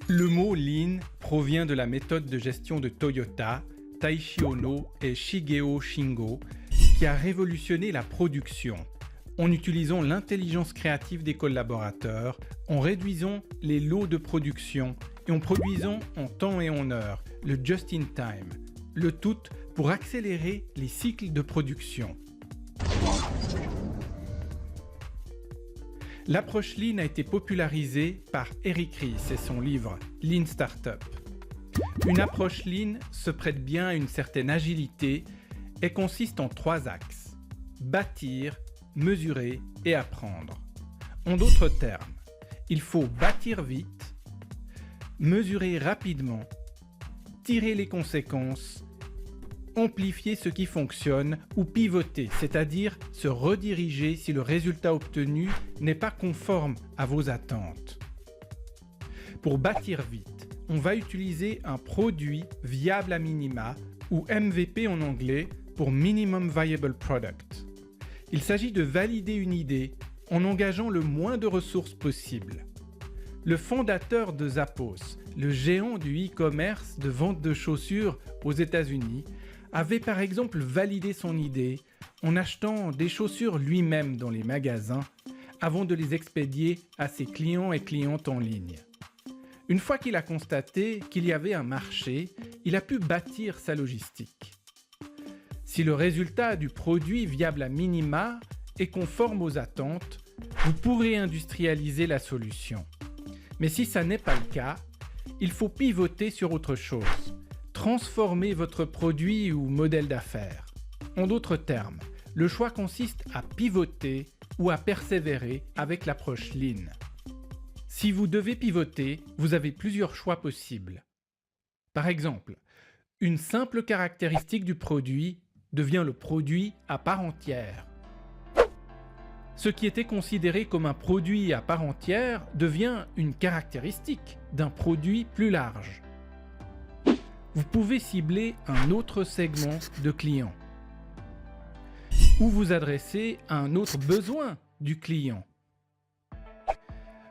Le mot Lean provient de la méthode de gestion de Toyota, Taishi Ohno et Shigeo Shingo, qui a révolutionné la production en utilisant l'intelligence créative des collaborateurs, en réduisant les lots de production et en produisant en temps et en heure, le just-in-time, le tout pour accélérer les cycles de production. L'approche Lean a été popularisée par Eric Ries et son livre Lean Startup. Une approche Lean se prête bien à une certaine agilité et consiste en 3 axes: bâtir, mesurer et apprendre. En d'autres termes, il faut bâtir vite, mesurer rapidement, tirer les conséquences, amplifier ce qui fonctionne ou pivoter, c'est-à-dire se rediriger si le résultat obtenu n'est pas conforme à vos attentes. Pour bâtir vite, on va utiliser un produit viable à minima ou MVP en anglais pour Minimum Viable Product. Il s'agit de valider une idée en engageant le moins de ressources possible. Le fondateur de Zappos, le géant du e-commerce de vente de chaussures aux États-Unis, avait par exemple validé son idée en achetant des chaussures lui-même dans les magasins avant de les expédier à ses clients et clientes en ligne. Une fois qu'il a constaté qu'il y avait un marché, il a pu bâtir sa logistique. Si le résultat du produit viable à minima est conforme aux attentes, vous pourrez industrialiser la solution. Mais si ça n'est pas le cas, il faut pivoter sur autre chose. Transformer votre produit ou modèle d'affaires. En d'autres termes, le choix consiste à pivoter ou à persévérer avec l'approche Lean. Si vous devez pivoter, vous avez plusieurs choix possibles. Par exemple, une simple caractéristique du produit devient le produit à part entière. Ce qui était considéré comme un produit à part entière devient une caractéristique d'un produit plus large. Vous pouvez cibler un autre segment de clients ou vous adresser à un autre besoin du client.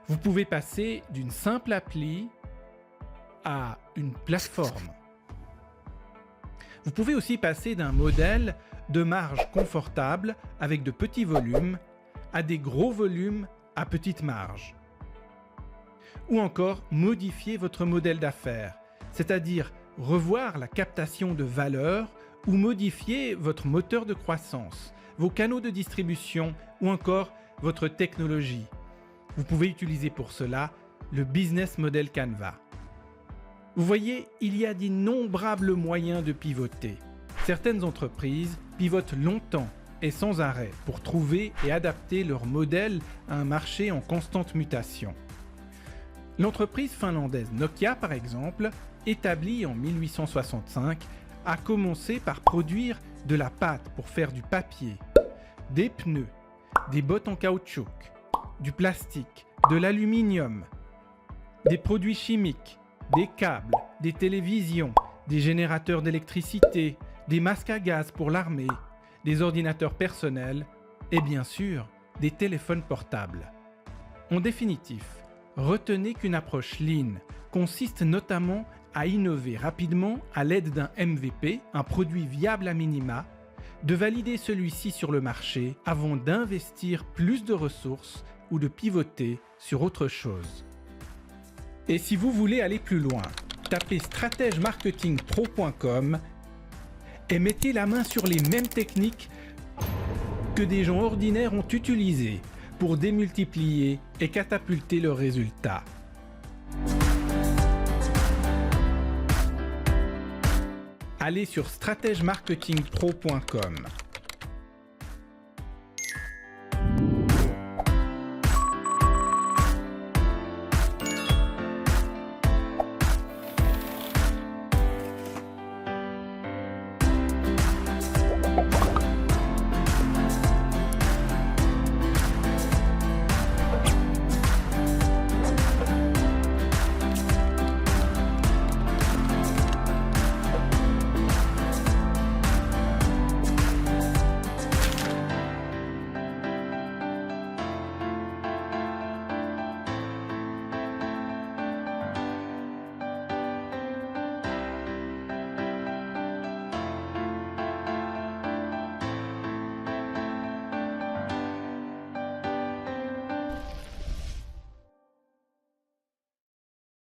Vous pouvez passer d'une simple appli à une plateforme. Vous pouvez aussi passer d'un modèle de marge confortable avec de petits volumes à des gros volumes à petite marge. Ou encore modifier votre modèle d'affaires, c'est-à-dire revoir la captation de valeur ou modifier votre moteur de croissance, vos canaux de distribution ou encore votre technologie. Vous pouvez utiliser pour cela le Business Model Canva. Vous voyez, il y a d'innombrables moyens de pivoter. Certaines entreprises pivotent longtemps et sans arrêt pour trouver et adapter leur modèle à un marché en constante mutation. L'entreprise finlandaise Nokia, par exemple, établie en 1865, a commencé par produire de la pâte pour faire du papier, des pneus, des bottes en caoutchouc, du plastique, de l'aluminium, des produits chimiques, des câbles, des télévisions, des générateurs d'électricité, des masques à gaz pour l'armée, des ordinateurs personnels et bien sûr des téléphones portables. En définitive, retenez qu'une approche Lean consiste notamment à innover rapidement à l'aide d'un MVP, un produit viable à minima, de valider celui-ci sur le marché avant d'investir plus de ressources ou de pivoter sur autre chose. Et si vous voulez aller plus loin, tapez stratègemarketingpro.com et mettez la main sur les mêmes techniques que des gens ordinaires ont utilisées pour démultiplier et catapulter leurs résultats. Allez sur stratègemarketingpro.com.